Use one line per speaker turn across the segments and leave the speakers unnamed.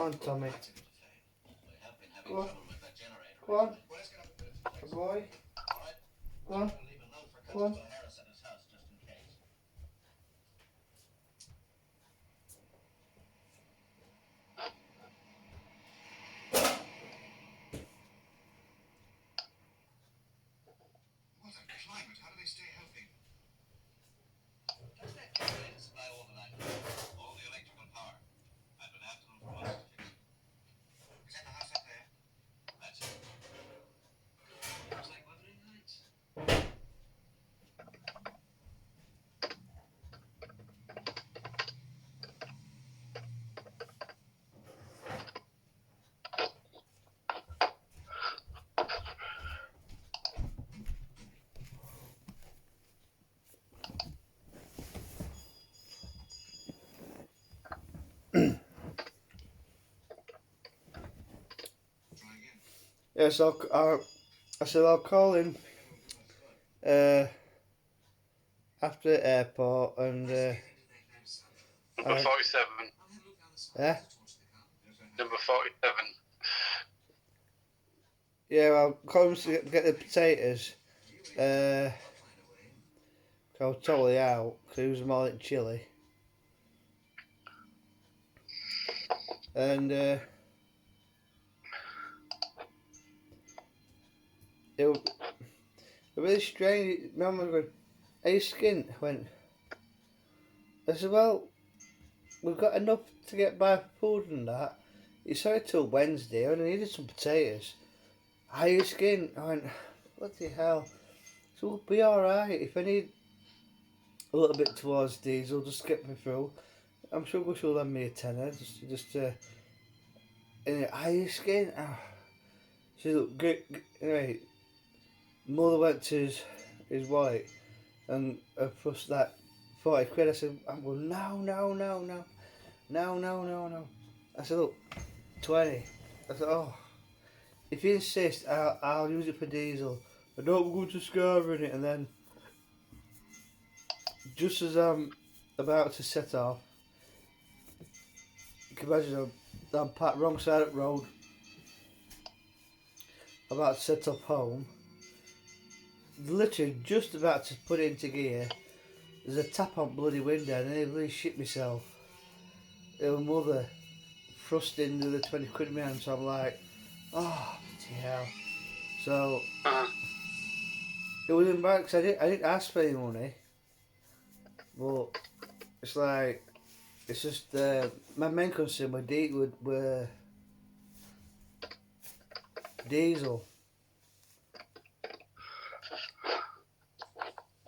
on, Tommy. Go on. Go on. Good boy. Go on. Go on. Yes, I said I'll call him uh, after the airport and
Number 47.
yeah,
Number 47.
yeah, I'll call him to get the potatoes. I was totally out because he was more than chilly. And it was really strange. My mum was going, "Are you skint?" I went, I said, "Well, we've got enough to get by for food and that. It's only till Wednesday. I only needed some potatoes. Are you skint?" I went, "Bloody hell." So we'll be alright. If I need a little bit towards diesel, just get me through. I'm sure she'll lend me a tenner. Just anyway, are you skint? Oh. She looked good. Anyway, mother went to his wife and plus that 40 quid. I said, I'm going, no, no, no, no, no, no, no, no. I said, look, 20. I said, oh, if you insist, I'll use it for diesel. I don't go to scarring it. And then, just as I'm about to set off, you can imagine I'm parked wrong side of the road, about to set off home. Literally just about to put it into gear. There's a tap on bloody window and I nearly shit myself. Her mother thrust into the 20 quid in my hand, so I'm like, oh, bloody hell. So, it was embarrassing because I didn't ask for any money, but it's like, it's just, my main concern with were diesel.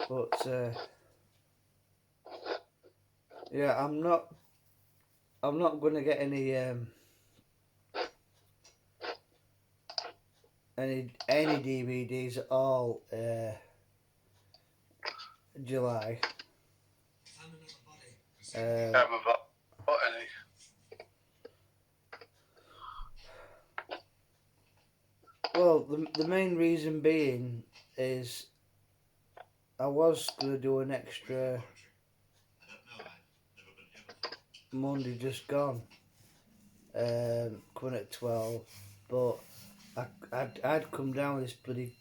But, yeah, I'm not going to get any DVDs at all July.
Haven't bought any.
Well, the main reason being is I was going to do an extra Monday just gone, coming at 12, but I'd come down with this bloody,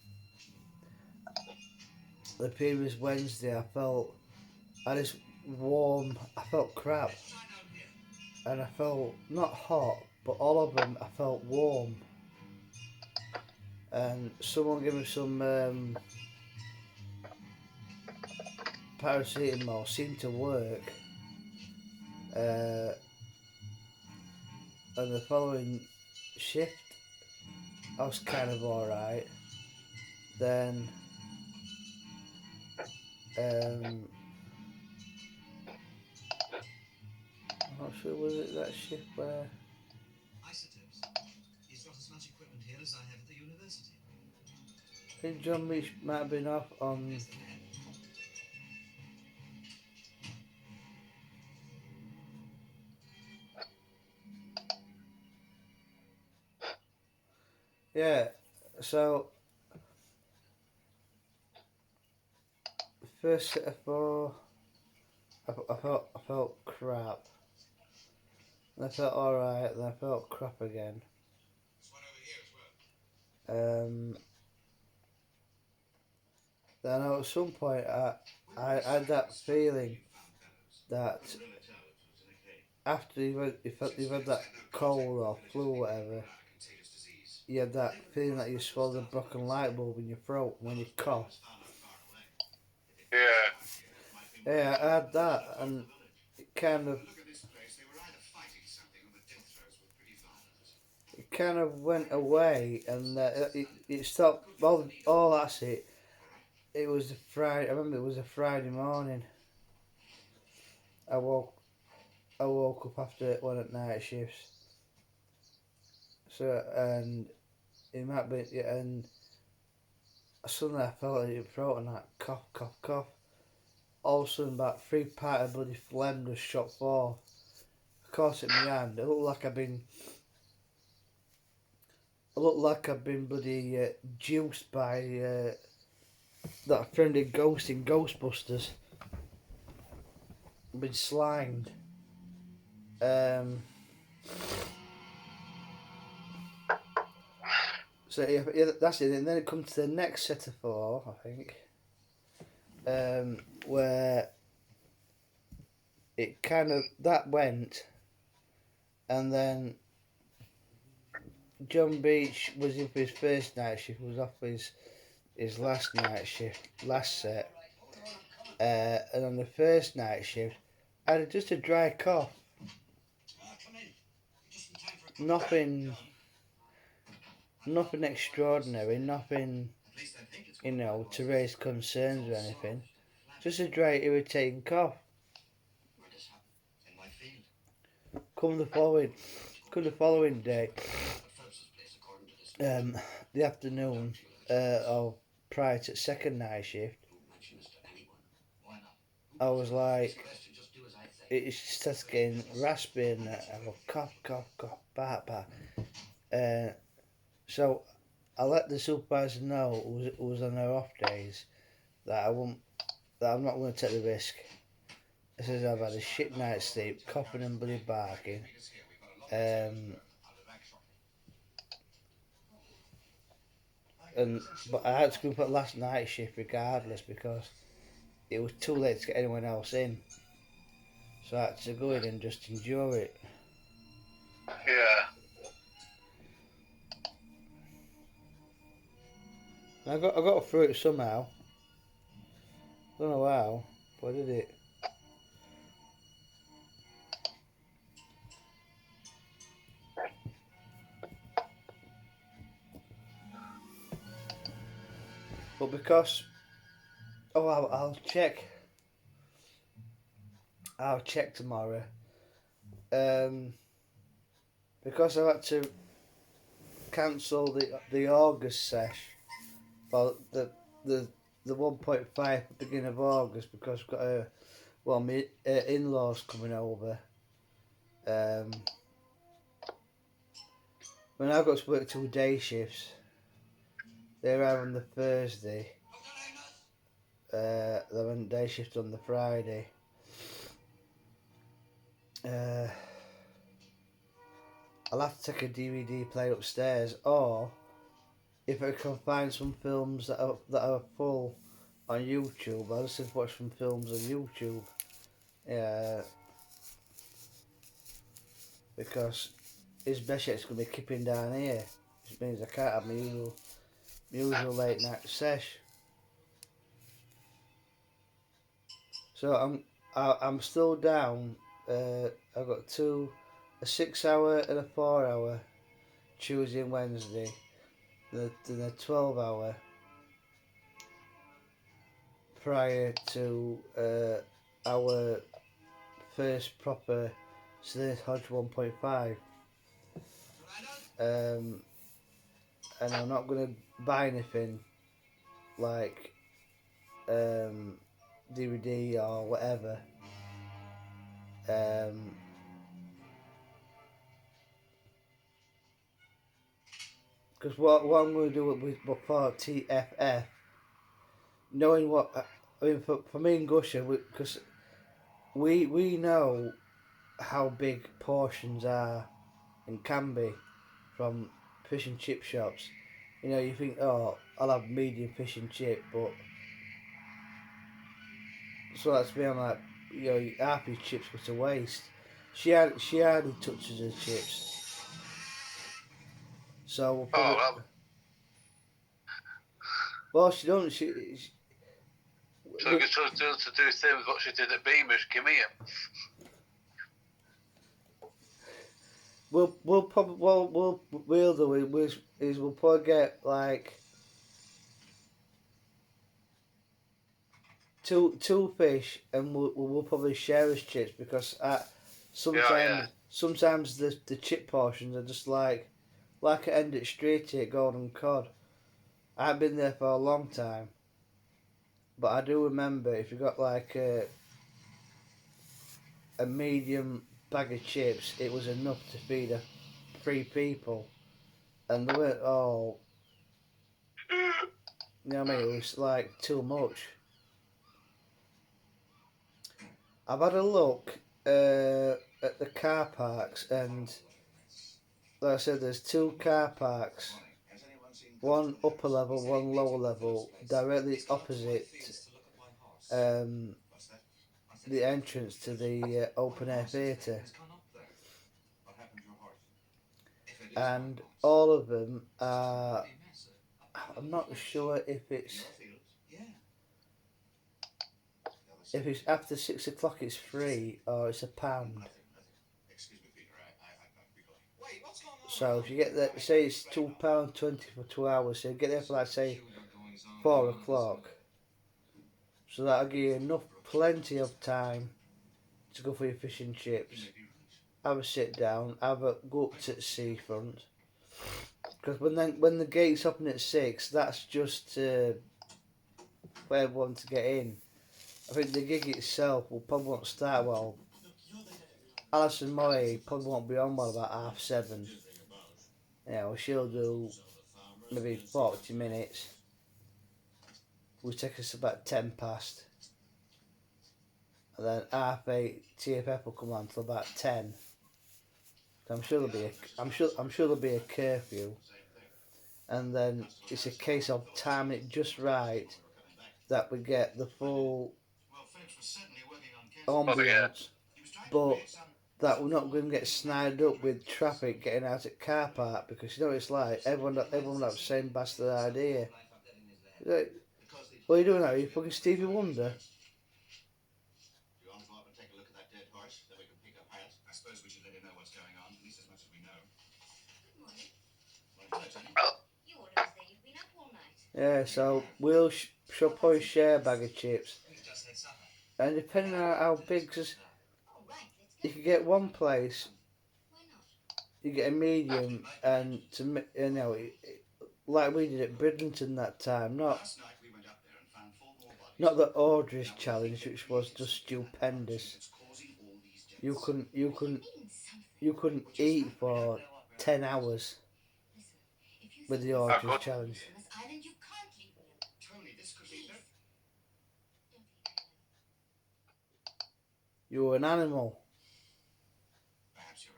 the previous Wednesday I felt, I just warm, I felt crap, and I felt not hot, but all of them I felt warm, and someone gave me some paracetamol, seemed to work, and the following shift I was kind of alright. Then I'm not sure, was it that shift where
Isotopes. He's got as much equipment here as I have at the university.
I think John Beach might have been off on. Yeah, so first set of four, I felt crap. And I felt alright, then I felt crap again. Then at some point I had that feeling that after you've had that cold or flu or whatever, you had that feeling that you swallowed a broken light bulb in your throat when you cough.
Yeah.
Yeah, I had that, and it kind of went away, and it stopped. All that's it. It was a Friday. I remember it was a Friday morning. I woke up after one at night shifts. So and it might be and suddenly I felt it in my throat and that cough, cough, cough. All of a sudden, about 3 parts of bloody phlegm just shot forth. I caught it in my hand. It looked like I've been. I looked like I've been bloody juiced by that friendly ghost in Ghostbusters. I've been slimed. So yeah, that's it. And then it comes to the next set of 4, I think, where it kind of that went, and then John Beach was in for his first night shift. Was off his last night shift, last set, and on the first night shift, I had just a dry cough. Nothing extraordinary. Nothing, to raise concerns or anything. Just a dry, irritating cough. Come the following day, the afternoon, or prior to second night shift, I was like, it starts getting raspy and I go cough, cough, cough, bah, bah. So I let the supervisor know who was on her off days that I'm not going to take the risk. I says I've had a shit night's sleep, coughing and bloody barking. But I had to go for last night shift regardless because it was too late to get anyone else in. So I had to go in and just endure it.
Yeah.
And I got through it somehow. Don't know how, but I did it. But because I'll check. I'll check tomorrow. Because I had to cancel the August sesh for the 1.5 beginning of August because we've got my in-laws coming over. When I got to work 2 day shifts, they arrive on the Thursday. They're on day shift on the Friday. I'll have to take a DVD player upstairs, or if I can find some films that are full on YouTube, I'll just watch some films on YouTube. Yeah, because his best yet's going to be keeping down here, which means I can't have my usual late night sesh. So I'm still down. I've got a 6 hour and a 4 hour Tuesday and Wednesday, then a 12 hour prior to our first proper Slith Hodge 1.5. And I'm not going to buy anything like DVD or whatever. Because what I'm going to do with for TFF, knowing what I mean for me and Gusher, because we know how big portions are and can be from fish and chip shops. You know, you think, oh, I'll have medium fish and chip, but so that's me. I'm like, you know, half your chips go to waste. She hardly touches her chips, so we'll
Oh,
probably.
well,
Well, she don't. She
so you sort of to do the same as what she did at Beamish. Give me him.
we'll probably we'll do is we'll probably get like two fish and we'll probably share as chips because
Yeah.
sometimes the chip portions are just like I end it straight here golden cod. I've been there for a long time, but I do remember if you got like a medium bag of chips, it was enough to feed three people, and they weren't all. You know what I mean? It was like too much. I've had a look at the car parks, and like I said, there's two car parks, one upper level, one lower level, directly opposite um, the entrance to the open air theatre, and all of them are. I'm not sure if it's after 6 o'clock it's free or it's £1. So if you get there, say it's £2.20 for 2 hours, so you get there for like say 4 o'clock. So that'll give you plenty of time to go for your fish and chips, have a sit down, go up to the seafront. Because when the gates open at 6, that's just for everyone to get in. I think the gig itself will probably won't start well. Alison Moy probably won't be on well about 7:30. Yeah, well, she'll do maybe 40 minutes. Will take us about 10 past. And then 8:30 TFF will come on till about 10. So I'm sure there'll be a curfew. And then it's a case of timing it just right that we get the full ambience, but that we're not going to get snide up with traffic getting out at car park because you know it's like everyone will have the same bastard idea. Like, what are you doing now? Are you fucking Stevie Wonder?
Do you want to go up and take a look at that dead horse? Then we can pick up Hans. I suppose we should let him know what's going on, at least as much as we know. Good morning. Morning, Tony. You ought to say you've been up all night.
Yeah, so she'll probably share a bag of chips. And depending on how big, cause you can get one place, you get a medium, and you know, like we did at Bridlington that time, not the Audrey's challenge, which was just stupendous. You couldn't eat for 10 hours with the Audrey's challenge. You were an animal.
Perhaps you're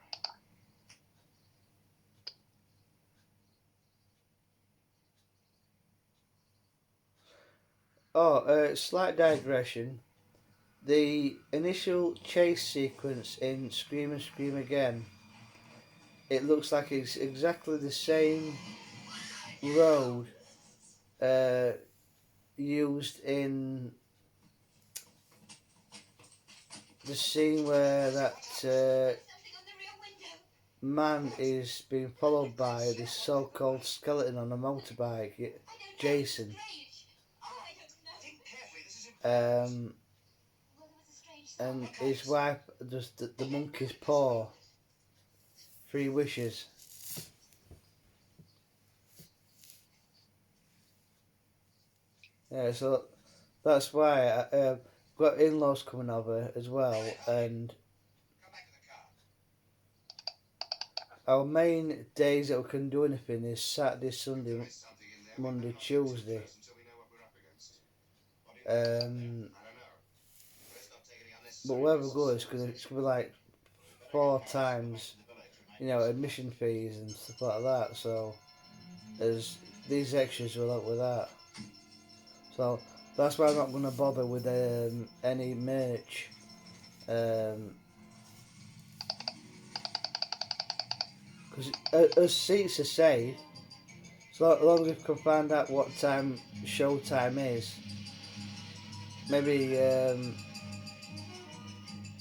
right.
Oh, slight digression. The initial chase sequence in Scream and Scream Again, it looks like it's exactly the same road used in the scene where that man is being followed by this so-called skeleton on a motorbike, Jason. And his wife does the monkey's paw. 3 wishes. Yeah, so that's why I've got in-laws coming over as well, and our main days that we can do anything is Saturday, Sunday, Monday, Tuesday. But wherever we go, it's gonna be like 4 times, you know, admission fees and stuff like that. So there's these extras will help with that. So that's why I'm not going to bother with any merch. Because as seats are saved, so long as we can find out what time show time is, maybe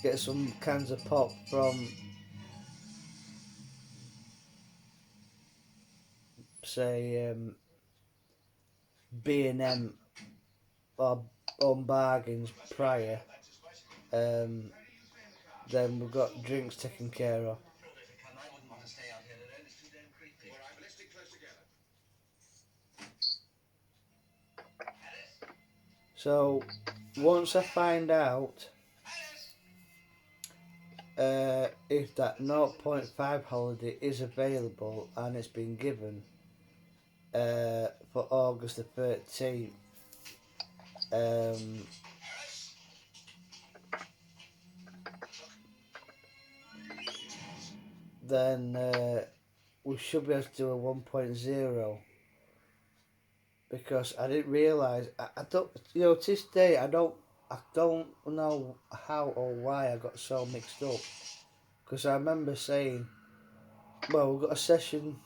get some cans of pop from, say, B&M or on bargains prior. Then we've got drinks taken care of.
I wouldn't want to stay out here alone. It's too damn creepy. All right, but let's stick close together.
So once I find out if that 0.5 holiday is available and it's been given for August the 13th, then we should be able to do a 1.0, because I didn't realise, I don't, you know, to this day I don't know how or why I got so mixed up, because I remember saying, well, we've got a session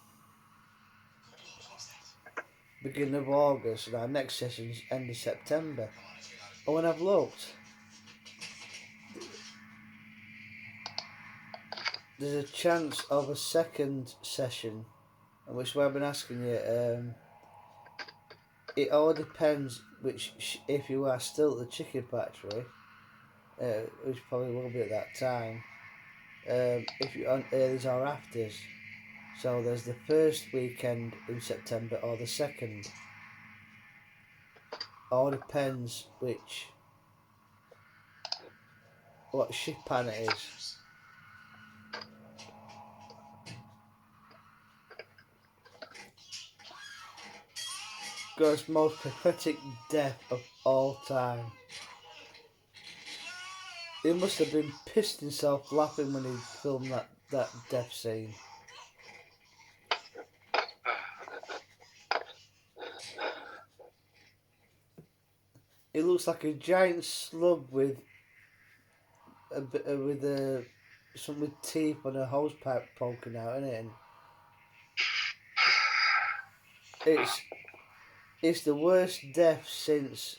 beginning of August and our next session's end of September, and when I've looked, there's a chance of a second session, which is why I've been asking you. It all depends if you are still at the chicken factory, which probably will be at that time, if you're on earlys or afters. So there's the first weekend in September or the second. All depends what shift pattern it is. Goes most pathetic death of all time. He must have been pissed himself laughing when he filmed that death scene. It looks like a giant slug with some with teeth and a hose pipe poking out, isn't it? And it's the worst death since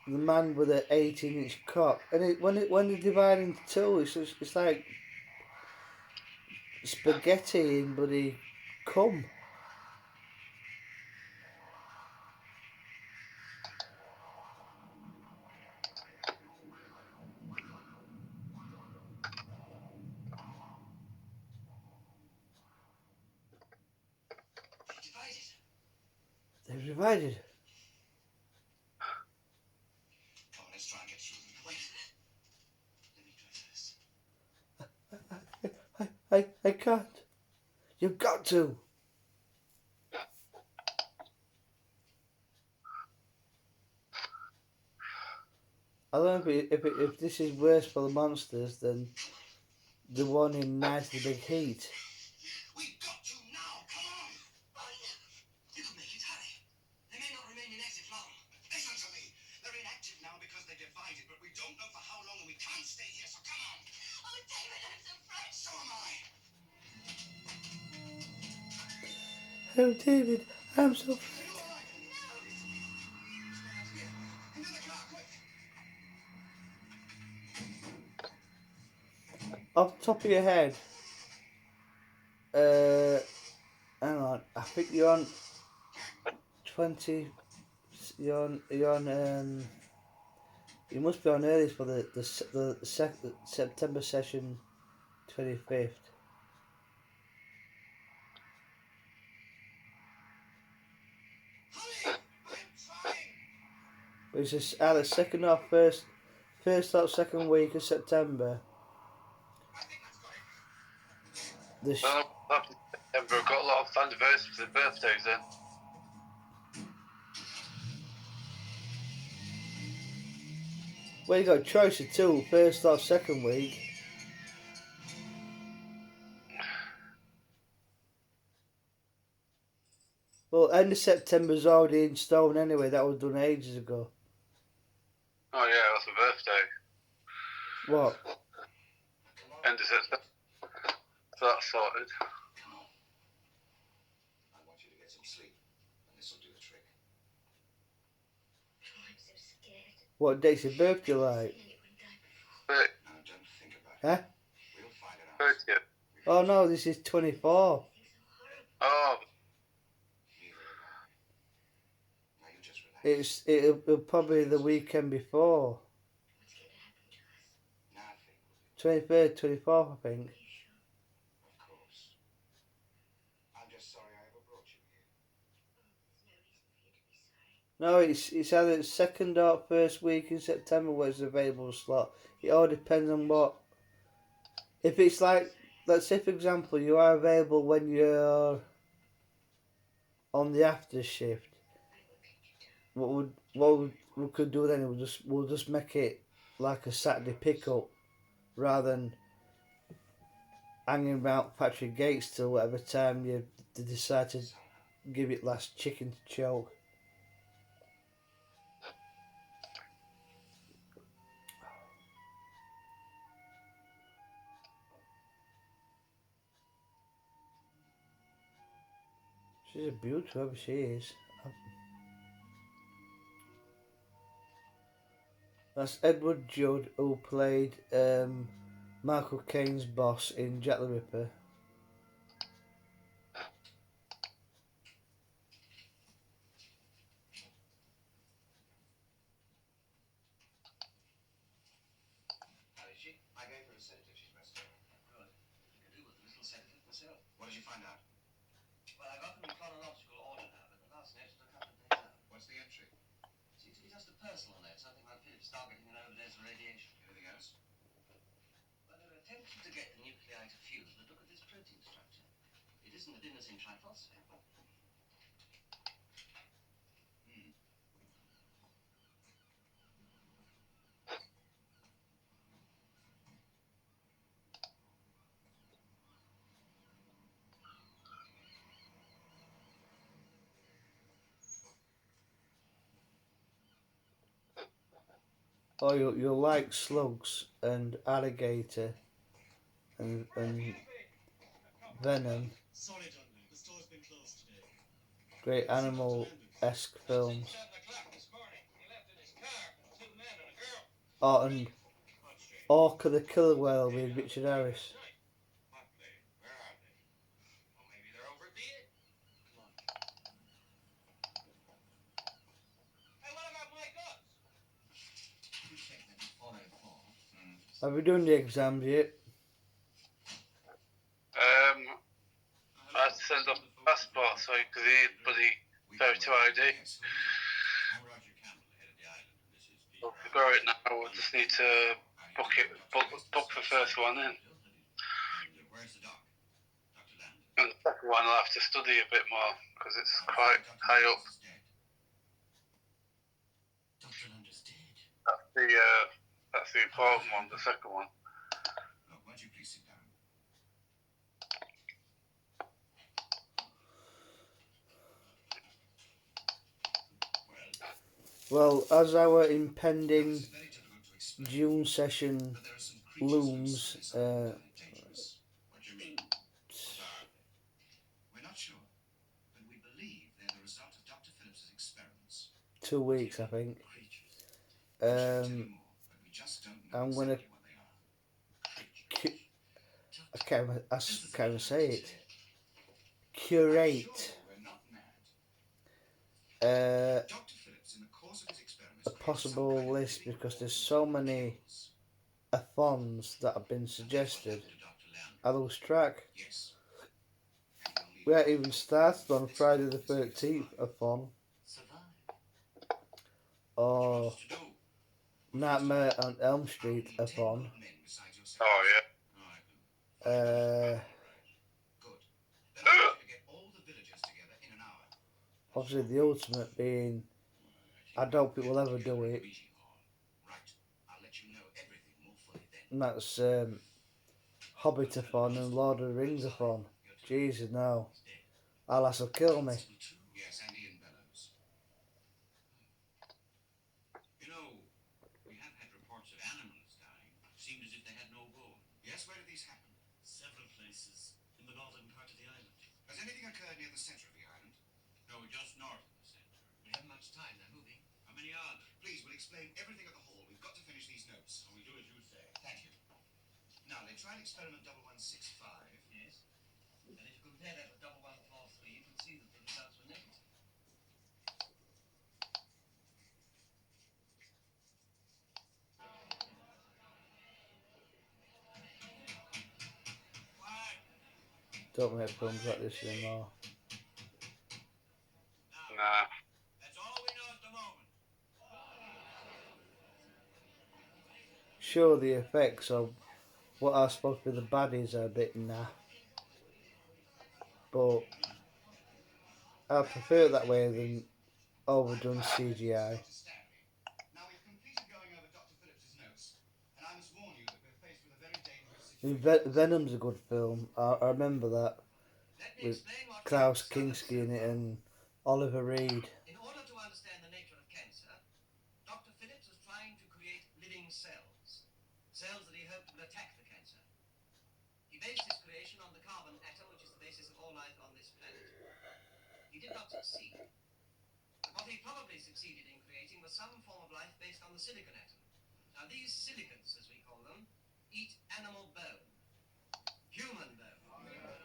the man with an 18-inch cock. And when they divide into two, it's like spaghetti in bloody cum. They're divided.
Come on, let's try and get through them. Wait. Let me try this.
I can't. You've got to. I don't know if this is worse for the monsters than the one in Night of the Big Heat.
We've got to now. Come on. You can make it, Harry. They may not remain inactive long. Listen to me. They're inactive now because they're divided, but we don't know for how long, and we can't stay here, so come on. Oh, David, I'm so frightened. So am I.
Oh, David, I'm so. Off the top of your head, hang on, I think you're on 20. You're on. You must be on early for the September session, 25th. It's just either second or first or second week of September.
I've got a lot of anniversaries and birthdays then.
Well, you got a choice of two, first or second week. end of September's already in stone anyway. That was done ages ago.
Oh yeah, that's my birthday.
What?
End of September. So that's sorted.
Come on. I want you to get some sleep, and this will do the trick.
Oh, I'm so scared.
What date's your birthday like?
But
Now, don't think about
Huh?
it. We'll find it out.
30th.
Oh no, this is 24.
Oh,
Neither have I. Now you just relax.
It'll probably the weekend before.
What's going to happen to us?
Nothing will be.
23rd, 24th, I think.
Are you sure?
Of course. I'm just sorry I ever brought you here.
Oh, there's no reason for you to be sorry.
No, it's either the second or first week in September where it's available slot. It all depends on what. If it's like, let's say for example, you are available when you're on the after shift.
I won't let you down.
We could do then? We'll just make it like a Saturday pickup rather than hanging about factory gates till whatever time you decide to give it last chicken to choke. She's a beauty, whoever she is. That's Edward Judd, who played Michael Caine's boss in Jack the Ripper.
How is she? I gave her a sedative. She's resting. Good. I could do with a little sedative myself. What did you find out?
Well, I got them in chronological order now, but the last note is a couple of days out.
What's the entry?
Seems to be just a personal note, something about Philip's targeting an overdose of radiation.
Anything else?
Well, they're attempting to get the nuclei to fuse, but look at this protein structure. It isn't adenosine triphosphate.
Oh, you'll like slugs and alligator and venom.
Sorry, Dudley, the store's been closed today.
Great animal-esque films.
7 o'clock this morning. He left in his car. 2 men and a girl.
Oh, and Orca the Killer Whale with Richard Harris.
What they? Where are they? Well, maybe they're over at the inn. Come on. Hey, what about my guns?
You check that in 404.
Have we done the exams yet?
I had to send off the passport, so because he need bloody photo ID.
Yes, who are you? I'm Roger Campbell, the head of the island, and this is Peter.
We'll go it now. We'll just need to book the first one in.
And where's the doc? Dr. Landon.
And the second one I'll have to study a bit more because it's quite high up.
Dr. Lander's dead.
That's the important one, the second one.
Look, won't you please sit down?
Well, as our impending
It's very difficult to explain,
June session
but there are some creatures
looms,
loose and dangerous. What do you mean? What are they? We're not sure, but we believe they're the result of Dr. Phillips's experiments.
2 weeks, I think.
Creatures. I wish I could tell you
Um,
more, but we just don't know
I'm gonna
exactly what they are. Creatures.
I can't even say it.
I'm
Curate
sure we're not mad.
uh,
Dr. Phillips, in the course of his experiments,
a possible list because there's so many athons that have been suggested. I lose track.
Yes.
We haven't even started on Friday the 13th athon
Survive.
or Nightmare on Elm Street athon.
Oh yeah.
Uh,
Good. Then I want you to get all the villagers together in an hour.
obviously the ultimate being, I don't think we'll ever do it.
Right. I'll let you know everything more fully then.
And that's Hobbitathon and Lord of the Rings athon. Jesus, no. Alas will kill me.
Yes, and he
seemed as if they had no bone.
Yes, where did these happen?
Several places in the northern part of the island.
Has anything occurred near the center of the island?
No, just north of the center. We haven't much time. They're moving. How many are there?
Please, we'll explain everything at the hall. We've got to finish these notes.
We'll do as you say.
Thank you. Now, they tried experiment 1165.
Yes. And if you compare that with 1143, you can see that the results were negative.
Don't make films like this anymore.
Nah.
That's all we know at the moment.
Sure, the effects of what are supposed to be the baddies are a bit naff, but I prefer it that way than overdone CGI.
Now, we've completed going over Dr. Phillips's notes, and I must warn you that we're faced with a very dangerous situation.
Venom's a good film. I remember that
Let me
with
explain what
Klaus
cancer
Kinski in it
is.
and Oliver Reed.
In order to understand the nature of cancer, Dr. Phillips was trying to create living cells. Cells that he hoped would attack the cancer. He based his creation on the carbon atom, which is the basis of all life on this planet. He did not succeed. But what he probably succeeded in creating was some form of life based on the silicon atom. Now these silicates, as we call them, eat animal bone. Human bone.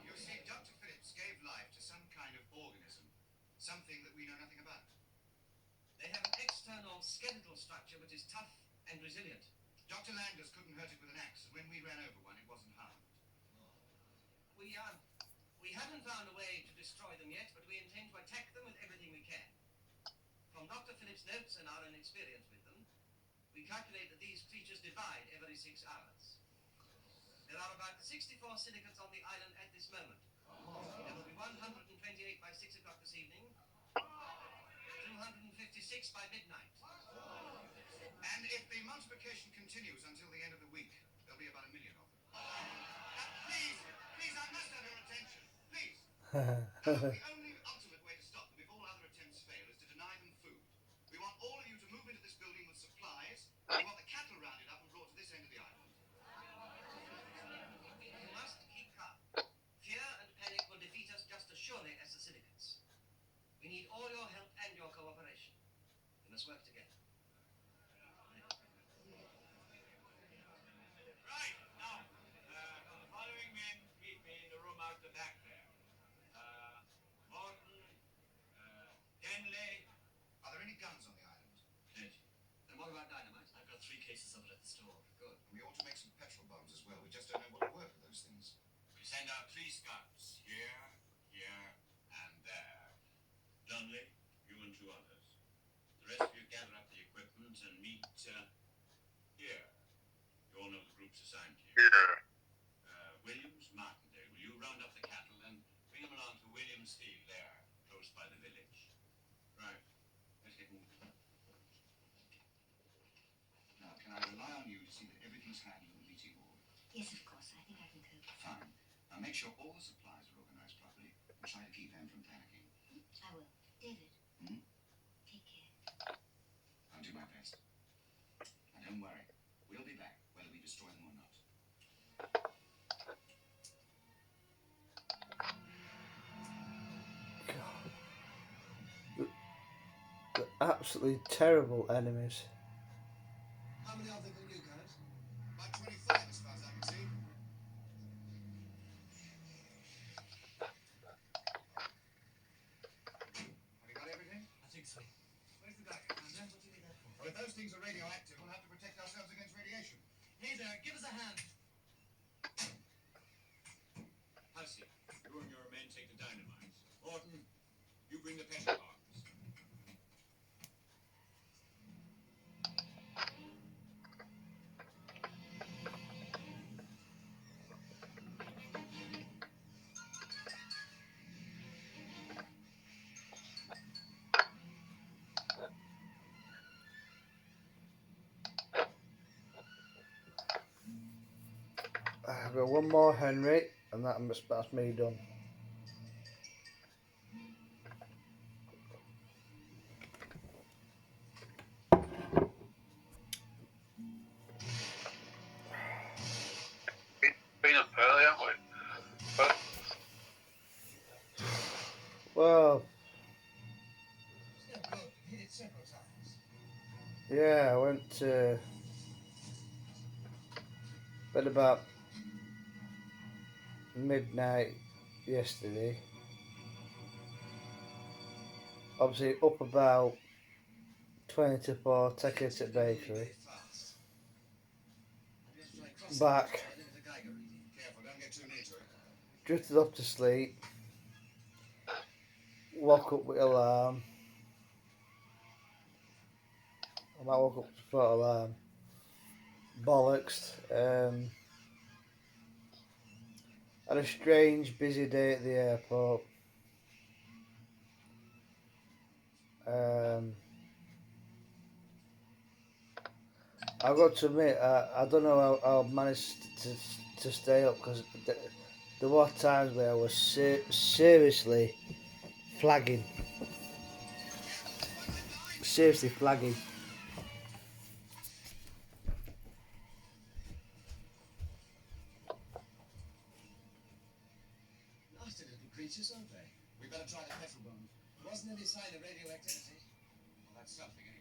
You see, Dr. Phillips gave life to some kind of organism, something that we know nothing about.
They have an external skeletal structure which is tough and resilient.
Dr. Landers couldn't hurt it with an axe, and when we ran over one, it wasn't harmed.
We haven't found a way to destroy them yet, but we intend to attack them with everything we can. From Dr. Phillips' notes and our own experience with them, we calculate that these creatures divide every 6 hours. There are about 64 silicates on the island at this moment. There will be 128 by 6 o'clock this evening, 256 by midnight.
And if the multiplication continues until the end of the week, there'll be about 1 million of them. Please, I must have your attention. Please. Now, the only ultimate way to stop them if all other attempts fail is to deny them food. We want all of you to move into this building with supplies. We want the cattle rounded up and brought to this end of the island.
You must keep calm. Fear and panic will defeat us just as surely as the silicates. We need all your help and your cooperation. We must work together.
Right, now, the following men meet me in the room out the back there. Morton, Denley.
Are there any guns on the island?
Plenty. And what about dynamite? I've got 3 cases of it at the store. Good.
We ought to make some petrol bombs as well. We just don't know what to work with those things.
We send out 3 scouts. Here, and there.
Donnelly, you and 2 others. The rest of you gather up the equipment and meet, here. You all know the groups assigned to you.
Here.
Williams, Martindale, will you round up the cattle and bring them along to Williams Field there, close by the village? Right. Let's get moving.
Now, can I rely on you to see that everything's handled in the meeting hall?
Yes, of course. I think I can cope.
Fine. Now, make sure all the supplies are organized properly and try to keep them from panicking.
I will. David.
Hmm?
Take care.
I'll do my best. And don't worry. We'll be back, whether we destroy them or not.
They're absolutely terrible enemies.
How many are there than you guys? About 25, as far as I can see. Have you got everything?
I think so. Where's the guy, Commander? What do you need that for?
Well, if those things are radioactive, we'll have to protect ourselves against radiation.
Hey there, give us a hand. Hussey, you and your men take the dynamite. Morton, you bring the petrol bombs.
I've got one more Henry, and that's me done. At about midnight yesterday. Obviously up about 20 to 4, taking it to the bakery. Back,
Careful, don't get too near to it.
drifted off to sleep. Woke up with alarm. I might woke up for alarm. Bollocks. Had a strange busy day at the airport. I've got to admit, I don't know how I managed to stay up because there were times where I was seriously flagging. Seriously flagging.
Nasty little creatures, aren't they? We better try the petrol bomb. Wasn't any sign of radioactivity. Well, that's something,